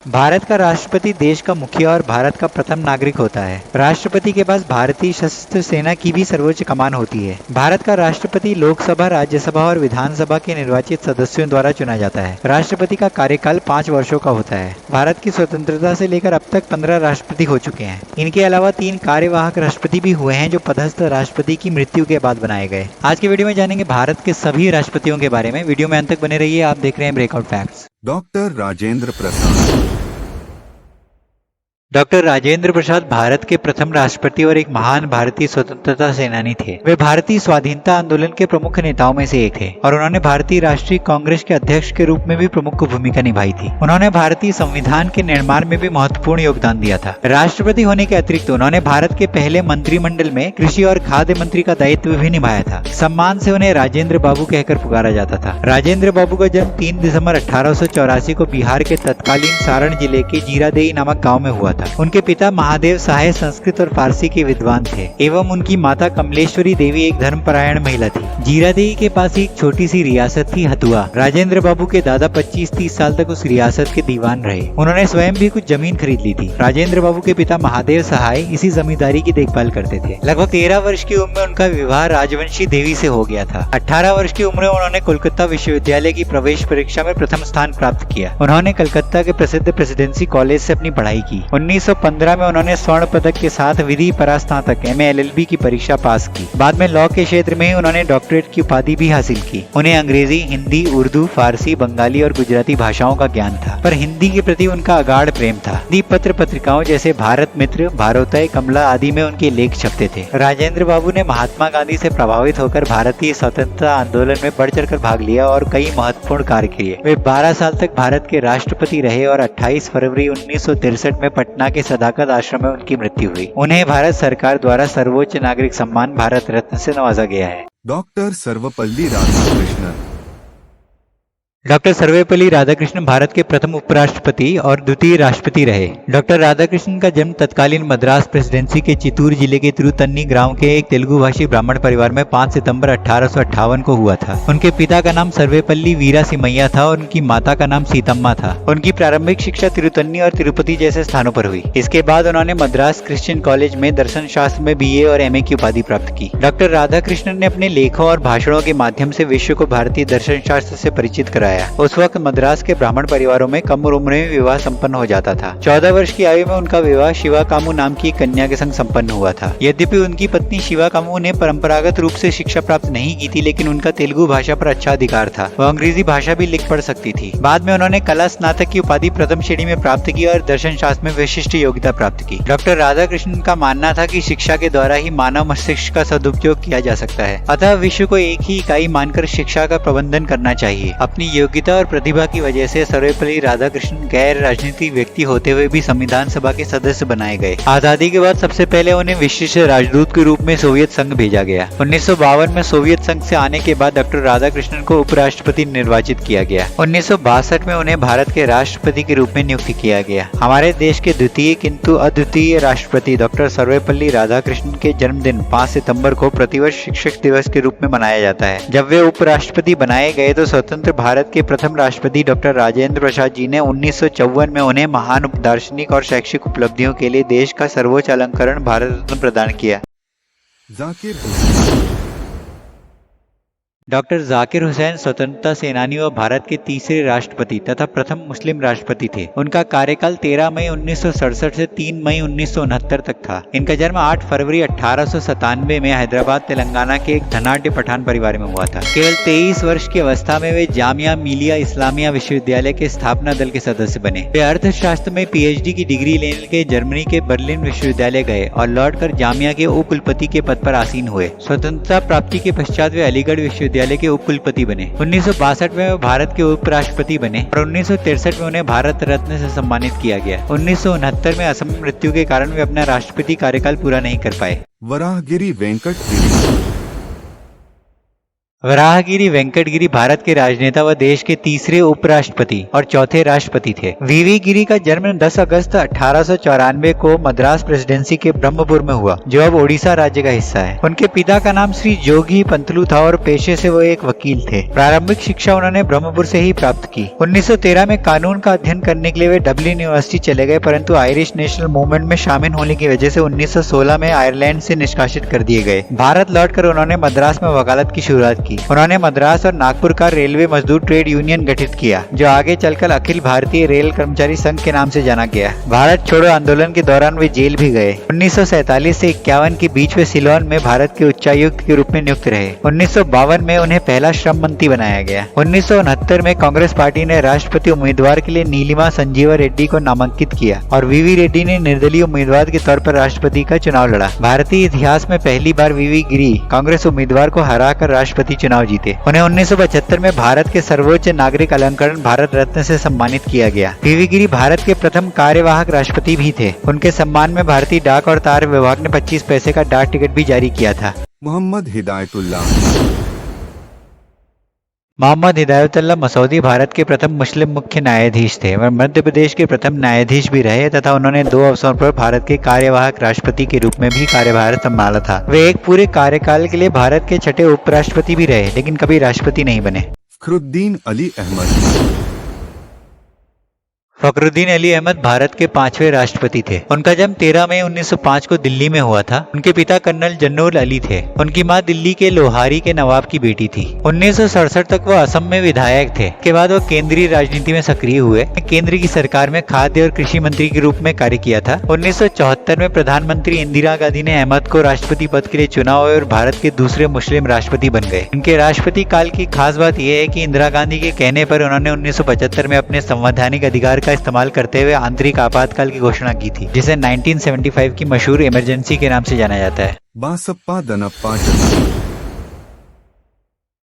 भारत का राष्ट्रपति देश का मुखिया और भारत का प्रथम नागरिक होता है। राष्ट्रपति के पास भारतीय सशस्त्र सेना की भी सर्वोच्च कमान होती है। भारत का राष्ट्रपति लोकसभा, राज्यसभा और विधानसभा के निर्वाचित सदस्यों द्वारा चुना जाता है। राष्ट्रपति का कार्यकाल 5 वर्षों का होता है। भारत की स्वतंत्रता से लेकर अब तक 15 राष्ट्रपति हो चुके हैं। इनके अलावा 3 कार्यवाहक राष्ट्रपति भी हुए हैं जो पदस्थ राष्ट्रपति की मृत्यु के बाद बनाए गए। आज की वीडियो में जानेंगे भारत के सभी राष्ट्रपतियों के बारे में। वीडियो में अंत तक बने रहिए। आप देख रहे हैं breakout facts. Doctor Rajendra Prasad. Doctor Rajendra Prasad Bharat के प्रथम राष्ट्रपति और एक महान भारतीय स्वतंत्रता सेनानी थे। वे भारतीय स्वाधीनता आंदोलन के प्रमुख नेताओं में से एक थे और उन्होंने भारतीय राष्ट्रीय कांग्रेस के अध्यक्ष के रूप में भी प्रमुख भूमिका निभाई थी। उन्होंने भारतीय संविधान के निर्माण में भी महत्वपूर्ण योगदान दिया था। राष्ट्रपति होने के अतिरिक्त उन्होंने भारत के पहले मंत्रिमंडल में कृषि और खाद्य मंत्री का दायित्व भी निभाया था। सम्मान से उन्हें राजेंद्र बाबू कहकर पुकारा जाता था। राजेंद्र बाबू का जन्म 3 दिसंबर 1884 को बिहार के तत्कालीन सारण जिले के जीरादेई नामक गाँव में हुआ था। उनके पिता महादेव सहाय संस्कृत और फारसी के विद्वान थे एवं उनकी माता कमलेश्वरी देवी एक धर्मपरायण महिला थी। जीरादेई के पास एक छोटी सी रियासत थी हथुआ। राजेंद्र बाबू के दादा 25-30 साल तक उस रियासत के दीवान रहे। उन्होंने स्वयं भी कुछ जमीन खरीद ली थी। राजेंद्र बाबू के पिता महादेव सहाय इसी जमींदारी की देखभाल करते थे। लगभग 13 वर्ष की उम्र में उनका विवाह राजवंशी देवी से हो गया था। 18 वर्ष की उम्र में उन्होंने कोलकाता विश्वविद्यालय की प्रवेश परीक्षा में प्रथम स्थान प्राप्त किया। उन्होंने कलकत्ता के प्रसिद्ध प्रेसिडेंसी कॉलेज से अपनी पढ़ाई की। 1915 में उन्होंने स्वर्ण पदक के साथ विधि परास्नातक MA LLB की परीक्षा पास की। बाद में लॉ के क्षेत्र में उन्होंने डॉक्टरेट की उपाधि भी हासिल की। उन्हें अंग्रेजी, हिंदी, उर्दू, फारसी, बंगाली और गुजराती भाषाओं का ज्ञान था, पर हिंदी के प्रति उनका अगाध प्रेम था। हिंदी पत्र पत्रिकाओं जैसे भारत मित्र, भारोदय, कमला आदि में उनके लेख छपते थे। राजेंद्र बाबू ने महात्मा गांधी से प्रभावित होकर भारतीय स्वतंत्रता आंदोलन में बढ़ चढ़कर भाग लिया और कई महत्वपूर्ण कार्य किए। वे 12 साल तक भारत के राष्ट्रपति रहे और 28 फरवरी 1963 में पटना के सदाकत आश्रम में उनकी मृत्यु हुई। उन्हें भारत सरकार द्वारा सर्वोच्च नागरिक सम्मान भारत रत्न से नवाजा गया है। डॉक्टर सर्वपल्ली राधाकृष्णन। डॉक्टर सर्वपल्ली राधाकृष्णन भारत के प्रथम उपराष्ट्रपति और द्वितीय राष्ट्रपति रहे। डॉक्टर राधाकृष्णन का जन्म तत्कालीन मद्रास प्रेसिडेंसी के चित्तूर जिले के तिरुतन्नी गांव के एक तेलुगु भाषी ब्राह्मण परिवार में 5 सितंबर 1858 को हुआ था। उनके पिता का नाम सर्वपल्ली वीरा सिमैया था और उनकी माता का नाम सीतम्मा था। उनकी प्रारंभिक शिक्षा तिरुतन्नी और तिरुपति जैसे स्थानों पर हुई। इसके बाद उन्होंने मद्रास क्रिश्चियन कॉलेज में दर्शन शास्त्र में BA और MA की उपाधि प्राप्त की। डॉक्टर राधाकृष्णन ने अपने लेखों और भाषणों के माध्यम से विश्व को भारतीय दर्शन शास्त्र से परिचित कराया। उस वक्त मद्रास के ब्राह्मण परिवारों में कम उम्र में विवाह संपन्न हो जाता था। 14 वर्ष की आयु में उनका विवाह शिवा कामू नाम की कन्या के संग संपन्न हुआ था। यद्यपि उनकी पत्नी शिवा कामू ने परंपरागत रूप से शिक्षा प्राप्त नहीं की थी, लेकिन उनका तेलुगु भाषा पर अच्छा अधिकार था। वह अंग्रेजी भाषा भी लिख पढ़ सकती थी। बाद में उन्होंने कला स्नातक की उपाधि प्रथम श्रेणी में प्राप्त की और दर्शन शास्त्र में विशिष्ट योग्यता प्राप्त की। डॉक्टर राधाकृष्णन का मानना था कि शिक्षा के द्वारा ही मानव मस्तिष्क का सदुपयोग किया जा सकता है, अतः विश्व को एक ही इकाई मानकर शिक्षा का प्रबंधन करना चाहिए। अपनी योग्यता और प्रतिभा की वजह से सर्वपल्ली राधाकृष्णन गैर राजनीतिक व्यक्ति होते हुए भी संविधान सभा के सदस्य बनाए गए। आजादी के बाद सबसे पहले उन्हें विशिष्ट राजदूत के रूप में सोवियत संघ भेजा गया। 1952 में सोवियत संघ से आने के बाद डॉक्टर राधाकृष्णन को उपराष्ट्रपति निर्वाचित किया गया। 1962 में उन्हें भारत के राष्ट्रपति के रूप में नियुक्त किया गया। हमारे देश के द्वितीय किंतु अद्वितीय राष्ट्रपति डॉक्टर सर्वपल्ली राधाकृष्णन के जन्मदिन 5 सितंबर को प्रतिवर्ष शिक्षक दिवस के रूप में मनाया जाता है। जब वे उपराष्ट्रपति बनाए गए तो स्वतंत्र भारत के प्रथम राष्ट्रपति डॉक्टर राजेंद्र प्रसाद जी ने 1954 में उन्हें महान दार्शनिक और शैक्षिक उपलब्धियों के लिए देश का सर्वोच्च अलंकरण भारत रत्न प्रदान किया। जाकिर हुसैन। डॉक्टर जाकिर हुसैन स्वतंत्रता सेनानी और भारत के तीसरे राष्ट्रपति तथा प्रथम मुस्लिम राष्ट्रपति थे। उनका कार्यकाल 13 मई 1967 से 3 मई 1969 तक था। इनका जन्म 8 फरवरी 1897 में हैदराबाद तेलंगाना के एक धनाढ्य पठान परिवार में हुआ था। केवल 23 वर्ष की अवस्था में वे जामिया मिलिया इस्लामिया विश्वविद्यालय के स्थापना दल के सदस्य बने। वे अर्थशास्त्र में PhD की डिग्री लेने के जर्मनी के बर्लिन विश्वविद्यालय गए और लौटकर जामिया के उप कुलपति के पद पर आसीन हुए। स्वतंत्रता प्राप्ति के पश्चात वे अलीगढ़ विश्वविद्यालय के उप कुलपति बने। 1962 में वे भारत के उपराष्ट्रपति बने और 1963 में उन्हें भारत रत्न से सम्मानित किया गया। 1969 में असम मृत्यु के कारण वे अपना राष्ट्रपति कार्यकाल पूरा नहीं कर पाए। वराहगिरी वेंकट गिरी। वराहगिरी वेंकट गिरी भारत के राजनेता व देश के तीसरे उपराष्ट्रपति और चौथे राष्ट्रपति थे। वीवी गिरी का जन्म 10 अगस्त 1894 को मद्रास प्रेसिडेंसी के ब्रह्मपुर में हुआ, जो अब ओडिशा राज्य का हिस्सा है। उनके पिता का नाम श्री जोगी पंतलू था और पेशे से वो एक वकील थे। प्रारंभिक शिक्षा उन्होंने ब्रह्मपुर से ही प्राप्त की। 1913 में कानून का अध्ययन करने के लिए वे डबलिन यूनिवर्सिटी चले गए, परंतु आयरिश नेशनल मूवमेंट में शामिल होने की वजह से 1916 में आयरलैंड से निष्कासित कर दिए गए। भारत लौटकर उन्होंने मद्रास में वकालत की शुरुआत की। उन्होंने मद्रास और नागपुर का रेलवे मजदूर ट्रेड यूनियन गठित किया, जो आगे चलकर अखिल भारतीय रेल कर्मचारी संघ के नाम से जाना गया। भारत छोड़ो आंदोलन के दौरान वे जेल भी गए। 1947 से 51 के बीच वे सिलोन में भारत के उच्चायुक्त के रूप में नियुक्त रहे। 1952 में उन्हें पहला श्रम मंत्री बनाया गया। 1969 में कांग्रेस पार्टी ने राष्ट्रपति उम्मीदवार के लिए नीलिमा संजीवा रेड्डी को नामांकित किया और वीवी रेड्डी ने निर्दलीय उम्मीदवार के तौर पर राष्ट्रपति का चुनाव लड़ा। भारतीय इतिहास में पहली बार वीवी गिरी कांग्रेस उम्मीदवार को हराकर राष्ट्रपति चुनाव जीते। उन्हें 1975 में भारत के सर्वोच्च नागरिक अलंकरण भारत रत्न से सम्मानित किया गया। वीवी गिरी भारत के प्रथम कार्यवाहक राष्ट्रपति भी थे। उनके सम्मान में भारतीय डाक और तार विभाग ने 25 पैसे का डाक टिकट भी जारी किया था। मोहम्मद हिदायतुल्लाह मोहम्मद हिदायतुल्लाह मसौदी भारत के प्रथम मुस्लिम मुख्य न्यायाधीश थे। वह मध्य प्रदेश के प्रथम न्यायाधीश भी रहे तथा उन्होंने 2 अवसरों पर भारत के कार्यवाहक राष्ट्रपति के रूप में भी कार्यभार संभाला था। वे एक पूरे कार्यकाल के लिए भारत के छठे उपराष्ट्रपति भी रहे, लेकिन कभी राष्ट्रपति नहीं बने। फखरुद्दीन अली अहमद फखरुद्दीन अली अहमद भारत के 5वें राष्ट्रपति थे। उनका जन्म 13 मई 1905 को दिल्ली में हुआ था। उनके पिता कर्नल जनरल अली थे। उनकी मां दिल्ली के लोहारी के नवाब की बेटी थी। 1967 तक वो असम में विधायक थे। के बाद वो केंद्रीय राजनीति में सक्रिय हुए। केंद्र की सरकार में खाद्य और कृषि मंत्री के रूप में कार्य किया था। 1974 में प्रधानमंत्री इंदिरा गांधी ने अहमद को राष्ट्रपति पद के लिए चुना और भारत के दूसरे मुस्लिम राष्ट्रपति बन गए। उनके राष्ट्रपति काल की खास बात यह है कि इंदिरा गांधी के कहने पर उन्होंने 1975 में अपने संवैधानिक अधिकार का इस्तेमाल करते हुए आंतरिक आपातकाल की घोषणा की थी, जिसे 1975 की मशहूर इमरजेंसी के नाम से जाना जाता है। बासप्पा दनप्पा जत्ती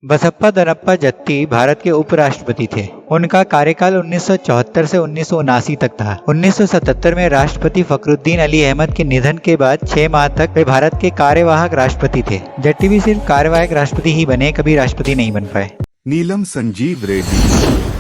बसप्पा दनप्पा जत्ती भारत के उपराष्ट्रपति थे। उनका कार्यकाल 1974 से 1979 तक था। 1977 में राष्ट्रपति फखरुद्दीन अली अहमद के निधन के बाद 6 माह तक वे भारत के कार्यवाहक राष्ट्रपति थे। जट्टी भी सिर्फ कार्यवाहक राष्ट्रपति ही बने, कभी राष्ट्रपति नहीं बन पाए। नीलम संजीव रेड्डी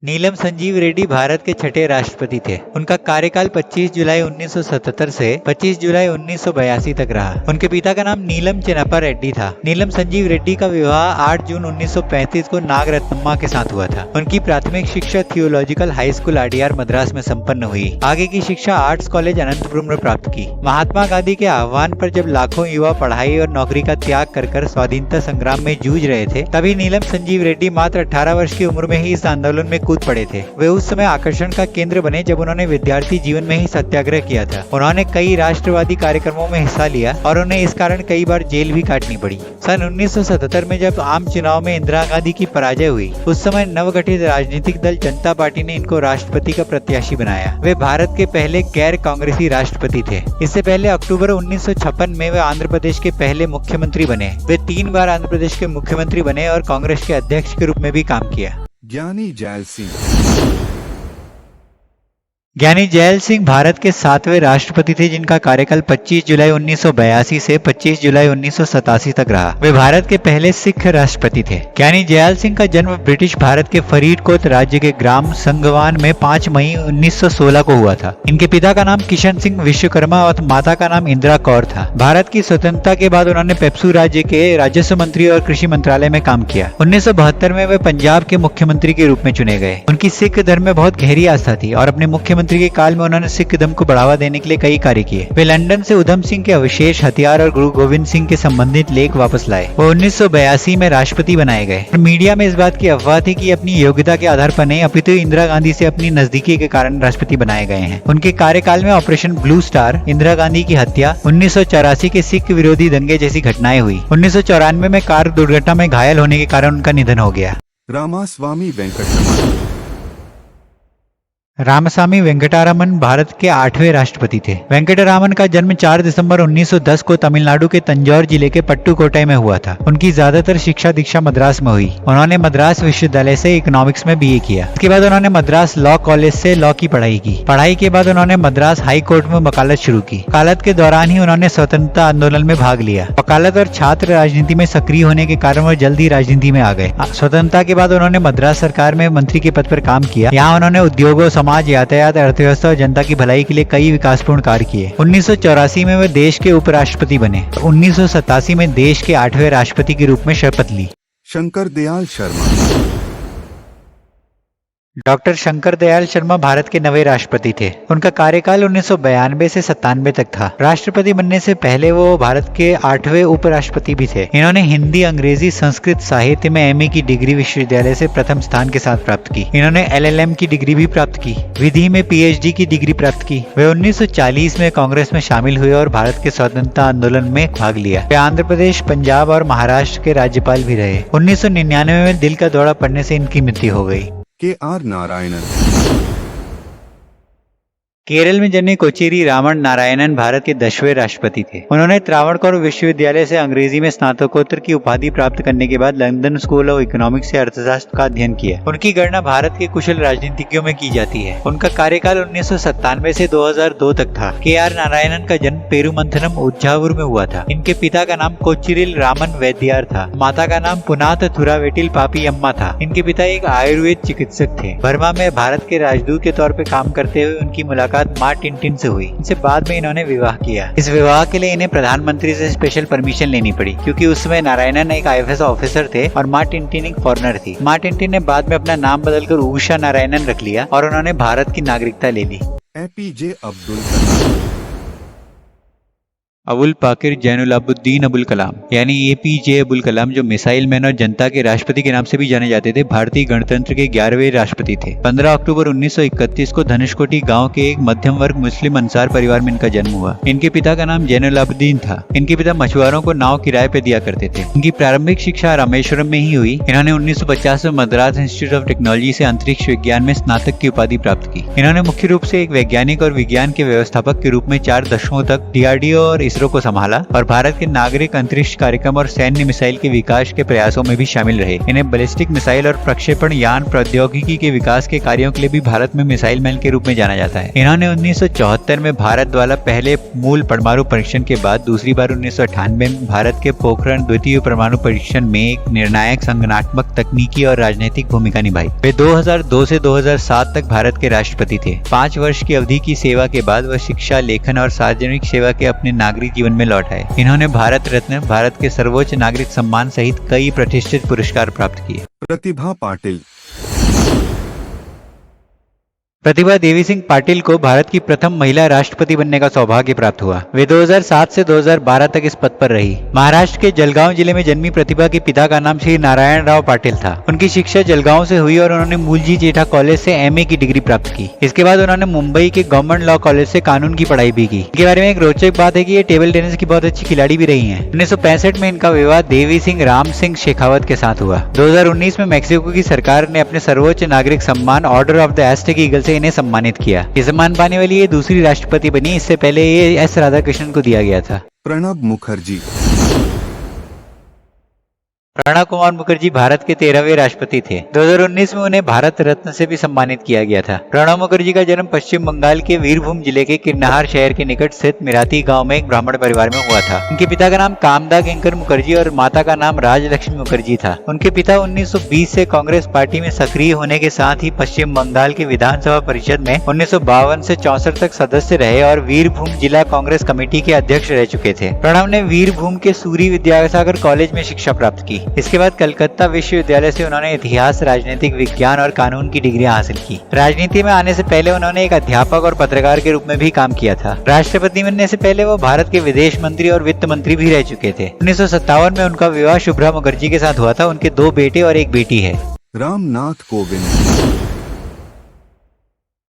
नीलम संजीव रेड्डी भारत के छठे राष्ट्रपति थे। उनका कार्यकाल 25 जुलाई 1977 से 25 जुलाई 1982 तक रहा। उनके पिता का नाम नीलम चिन्नप्पा रेड्डी था। नीलम संजीव रेड्डी का विवाह 8 जून 1935 को नागरत्नम्मा के साथ हुआ था। उनकी प्राथमिक शिक्षा theological high school RDR Madras में संपन्न हुई। आगे की शिक्षा आर्ट्स कॉलेज अनंतपुरम में प्राप्त की। महात्मा गांधी के आह्वान पर जब लाखों युवा पढ़ाई और नौकरी का त्याग कर स्वाधीनता संग्राम में जूझ रहे थे, तभी नीलम संजीव रेड्डी मात्र 18 वर्ष की उम्र में ही इस आंदोलन में कूद पड़े थे। वे उस समय आकर्षण का केंद्र बने जब उन्होंने विद्यार्थी जीवन में ही सत्याग्रह किया था। उन्होंने कई राष्ट्रवादी कार्यक्रमों में हिस्सा लिया और उन्हें इस कारण कई बार जेल भी काटनी पड़ी। सन 1977 में जब आम चुनाव में इंदिरा गांधी की पराजय हुई, उस समय नवगठित राजनीतिक दल जनता पार्टी ने इनको राष्ट्रपति का प्रत्याशी बनाया। वे भारत के पहले गैर कांग्रेसी राष्ट्रपति थे। इससे पहले अक्टूबर 1956 में वे आंध्र प्रदेश के पहले मुख्यमंत्री बने। वे 3 बार आंध्र प्रदेश के मुख्यमंत्री बने और कांग्रेस के अध्यक्ष के रूप में भी काम किया। ज्ञानी जैल सिंह ज्ञानी जैल सिंह भारत के 7वें राष्ट्रपति थे, जिनका कार्यकाल 25 जुलाई 1982 से 25 जुलाई 1987 तक रहा। वे भारत के पहले सिख राष्ट्रपति थे। ज्ञानी जैल सिंह का जन्म ब्रिटिश भारत के फरीदकोट राज्य के ग्राम संगवान में 5 मई 1916 को हुआ था। इनके पिता का नाम किशन सिंह विश्वकर्मा और माता का नाम इंदिरा कौर था। भारत की स्वतंत्रता के बाद उन्होंने पेप्सू राज्य के राजस्व मंत्री और कृषि मंत्रालय में काम किया। 1972 में वे पंजाब के मुख्यमंत्री के रूप में चुने गए। उनकी सिख धर्म में बहुत गहरी आस्था थी और अपने मुख्यमंत्री के काल में उन्होंने सिख धर्म को बढ़ावा देने के लिए कई कार्य किए। वे लंदन से उधम सिंह के अवशेष हथियार और गुरु गोविंद सिंह के संबंधित लेख वापस लाए। वो 1982 में राष्ट्रपति बनाए गए। मीडिया में इस बात की अफवाह थी कि अपनी योग्यता के आधार पर नहीं, अपितु इंदिरा गांधी से अपनी नजदीकी के कारण राष्ट्रपति बनाए गए हैं। उनके कार्यकाल में operation blue star, Indira Gandhi की हत्या, 1984 के सिख विरोधी दंगे जैसी घटनाएं हुई। 1994 में कार दुर्घटना में घायल होने के कारण उनका निधन हो गया। रामास्वामी वेंकटरमण रामस्वामी वेंकटरामन भारत के 8वें राष्ट्रपति थे। वेंकटरामन का जन्म 4 दिसंबर 1910 को तमिलनाडु के तंजौर जिले के पट्टुकोट्टई में हुआ था। उनकी ज्यादातर शिक्षा दीक्षा मद्रास में हुई। उन्होंने मद्रास विश्वविद्यालय से इकोनॉमिक्स में बीए किया। इसके बाद उन्होंने मद्रास लॉ कॉलेज से लॉ की पढ़ाई की। पढ़ाई के बाद उन्होंने मद्रास हाई कोर्ट में वकालत शुरू की। वकालत के दौरान ही उन्होंने स्वतंत्रता आंदोलन में भाग लिया। वकालत और छात्र राजनीति में सक्रिय होने के कारण वो जल्द ही राजनीति में आ गए। स्वतंत्रता के बाद उन्होंने मद्रास सरकार में मंत्री के पद पर काम किया। यहाँ उन्होंने उद्योगों, समाज, यातायात, अर्थव्यवस्था और जनता की भलाई के लिए कई विकासपूर्ण कार्य किए। 1984 में वे देश के उपराष्ट्रपति बने। 1987 में देश के 8वें राष्ट्रपति के रूप में शपथ ली। शंकर दयाल शर्मा। डॉक्टर शंकर दयाल शर्मा भारत के 9वें राष्ट्रपति थे। उनका कार्यकाल 1992 से 97 तक था। राष्ट्रपति बनने से पहले वो भारत के 8वें उपराष्ट्रपति भी थे। इन्होंने हिंदी, अंग्रेजी, संस्कृत साहित्य में एमए की डिग्री विश्वविद्यालय से प्रथम स्थान के साथ प्राप्त की। इन्होंने एलएलएम की डिग्री भी प्राप्त की। विधि में पीएचडी की डिग्री प्राप्त की। वे 1940 में कांग्रेस में शामिल हुए और भारत के स्वतंत्रता आंदोलन में भाग लिया। वे आंध्र प्रदेश, पंजाब और महाराष्ट्र के राज्यपाल भी रहे। 1999 में दिल का दौरा पड़ने से इनकी मृत्यु हो गई। के.आर. नारायणन। केरल में जन्मे कोचेरी रामन नारायणन भारत के 10वें राष्ट्रपति थे। उन्होंने त्रावणकोर विश्वविद्यालय से अंग्रेजी में स्नातकोत्तर की उपाधि प्राप्त करने के बाद लंदन स्कूल ऑफ इकोनॉमिक्स से अर्थशास्त्र का अध्ययन किया। उनकी गणना भारत के कुशल राजनीतिज्ञों में की जाती है। उनका कार्यकाल 1997 से 2002 तक था। के.आर. नारायणन का जन्म पेरुमंथनम, उज्जावुर में हुआ था। इनके पिता का नाम कोचिरिल रामन वैद्यार था। माता का नाम पुनात थुरावेटिल पापी अम्मा था। इनके पिता एक आयुर्वेद चिकित्सक थे। बर्मा में भारत के राजदूत के तौर पर काम करते हुए उनकी मुलाकात माँ टिनटिन से हुई। इनसे बाद में इन्होंने विवाह किया। इस विवाह के लिए इन्हें प्रधानमंत्री से स्पेशल परमिशन लेनी पड़ी, क्योंकि उस समय नारायणन एक आईएफएस ऑफिसर थे और माँ टिनटिन एक फॉरेनर थी। माँ टिनटिन ने बाद में अपना नाम बदलकर उषा नारायणन रख लिया और उन्होंने भारत की नागरिकता ले ली। एपीजे अब्दुल कलाम। अबुल पाकिर जैनुलाब्दीन अबुल कलाम यानी एपीजे अबुल कलाम, जो मिसाइल मैन और जनता के राष्ट्रपति के नाम से भी जाने जाते थे, भारतीय गणतंत्र के 11वें राष्ट्रपति थे। 15 अक्टूबर 1931 को धनुषकोटी गांव के एक मध्यम वर्ग मुस्लिम अंसार परिवार में इनका जन्म हुआ। इनके पिता का नाम जैनुलाब्दीन था। इनके पिता मछुआरों को नाव किराए पे दिया करते थे। इनकी प्रारंभिक शिक्षा रामेश्वरम में ही हुई। इन्होंने 1950 में मद्रास इंस्टीट्यूट ऑफ टेक्नोलॉजी से अंतरिक्ष विज्ञान में स्नातक की उपाधि प्राप्त की। इन्होंने मुख्य रूप से एक वैज्ञानिक और विज्ञान के व्यवस्थापक के रूप में 4 दशकों तक डीआरडीओ और इसरो को संभाला और भारत के नागरिक अंतरिक्ष कार्यक्रम और सैन्य मिसाइल के विकास के प्रयासों में भी शामिल रहे। इन्हें बैलिस्टिक मिसाइल और प्रक्षेपण यान प्रौद्योगिकी के विकास के कार्यों के लिए भी भारत में मिसाइल मैन के रूप में जाना जाता है। इन्होंने 1974 में भारत द्वारा पहले मूल परमाणु परीक्षण के बाद दूसरी बार 1998 में भारत के पोखरण द्वितीय परमाणु परीक्षण में एक निर्णायक संगठनात्मक, तकनीकी और राजनीतिक भूमिका निभाई। वे 2002 से 2007 तक भारत के राष्ट्रपति थे। 5 वर्ष की अवधि की सेवा के बाद वह शिक्षा, लेखन और सार्वजनिक सेवा के अपने नागरिक जीवन में लौट आए। इन्होंने भारत रत्न, भारत के सर्वोच्च नागरिक सम्मान सहित कई प्रतिष्ठित पुरस्कार प्राप्त किए। प्रतिभा पाटिल। प्रतिभा देवी सिंह पाटिल को भारत की प्रथम महिला राष्ट्रपति बनने का सौभाग्य प्राप्त हुआ। वे 2007 से 2012 तक इस पद पर रही। महाराष्ट्र के जलगांव जिले में जन्मी प्रतिभा के पिता का नाम श्री नारायण राव पाटिल था। उनकी शिक्षा जलगांव से हुई और उन्होंने मूलजी जेठा कॉलेज से एमए की डिग्री प्राप्त की। इसके बाद उन्होंने मुंबई के गवर्नमेंट लॉ कॉलेज से कानून की पढ़ाई भी की। इनके बारे में एक रोचक बात है कि ये टेबल टेनिस की बहुत अच्छी खिलाड़ी भी रही है। 1965 में इनका विवाह देवी सिंह राम सिंह शेखावत के साथ हुआ। 2019 में मैक्सिको की सरकार ने अपने सर्वोच्च नागरिक सम्मान order of the asterisk eagle से इन्हें सम्मानित किया। ये सम्मान पाने वाली ये दूसरी राष्ट्रपति बनी। इससे पहले ये एस राधाकृष्णन को दिया गया था। प्रणब मुखर्जी। प्रणब कुमार मुखर्जी भारत के 13वें राष्ट्रपति थे। 2019 में उन्हें भारत रत्न से भी सम्मानित किया गया था। प्रणब मुखर्जी का जन्म पश्चिम बंगाल के वीरभूम जिले के किन्नहार शहर के निकट स्थित मिराती गांव में एक ब्राह्मण परिवार में हुआ था। उनके पिता का नाम कामदा किंकर मुखर्जी और माता का नाम राजलक्ष्मी मुखर्जी था। उनके पिता 1920 से कांग्रेस पार्टी में सक्रिय होने के साथ ही पश्चिम बंगाल की विधानसभा परिषद में 1952 से 64 तक सदस्य रहे और वीरभूम जिला कांग्रेस कमेटी के अध्यक्ष रह चुके थे। प्रणब ने वीरभूम के सूरी विद्यासागर कॉलेज में शिक्षा प्राप्त की। इसके बाद कलकत्ता विश्वविद्यालय से उन्होंने इतिहास, राजनीतिक विज्ञान और कानून की डिग्रियां हासिल की। राजनीति में आने से पहले उन्होंने एक अध्यापक और पत्रकार के रूप में भी काम किया था। राष्ट्रपति बनने से पहले वो भारत के विदेश मंत्री और वित्त मंत्री भी रह चुके थे। 1957 में उनका विवाह शुभ्रा मुखर्जी के साथ हुआ था। उनके 2 बेटे और 1 बेटी है। रामनाथ कोविंद।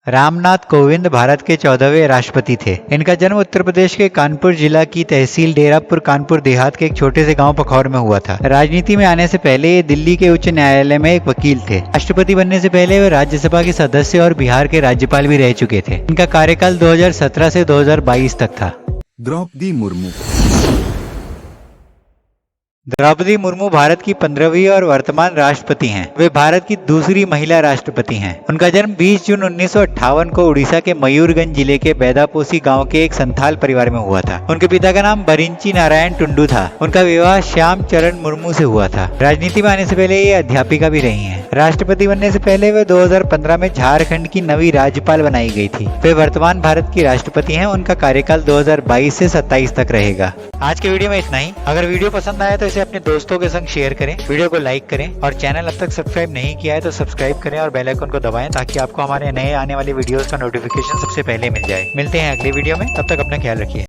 रामनाथ कोविंद भारत के 14वें राष्ट्रपति थे। इनका जन्म उत्तर प्रदेश के कानपुर जिला की तहसील डेरापुर कानपुर देहात के एक छोटे से गांव पखौर में हुआ था। राजनीति में आने से पहले ये दिल्ली के उच्च न्यायालय में एक वकील थे। राष्ट्रपति बनने से पहले वे राज्यसभा के सदस्य और बिहार के राज्यपाल भी रह चुके थे। इनका कार्यकाल 2017 से 2022 तक था। द्रौपदी मुर्मू। द्रौपदी मुर्मू भारत की 15वीं और वर्तमान राष्ट्रपति हैं। वे भारत की दूसरी महिला राष्ट्रपति हैं। उनका जन्म 20 जून 1958 को उड़ीसा के मयूरगंज जिले के बैदापोसी गांव के एक संथाल परिवार में हुआ था। उनके पिता का नाम बरिंची नारायण टुंडू था। उनका विवाह श्याम चरण मुर्मू से हुआ था। राजनीति में आने से पहले ये अध्यापिका भी रही हैं। राष्ट्रपति बनने से पहले वे 2015 में झारखंड की नवी राज्यपाल बनाई गई थी। वे वर्तमान भारत की राष्ट्रपति हैं। उनका कार्यकाल 2022 से 27 तक रहेगा। आज के वीडियो में इतना ही। अगर वीडियो पसंद आया तो इसे अपने दोस्तों के संग शेयर करें, वीडियो को लाइक करें और चैनल अब तक सब्सक्राइब नहीं किया है तो सब्सक्राइब करें और बेल आइकन को दबाएं ताकि आपको हमारे नए आने वाले वीडियोस का नोटिफिकेशन सबसे पहले मिल जाए। मिलते हैं अगले वीडियो में, तब तक अपना ख्याल रखिए।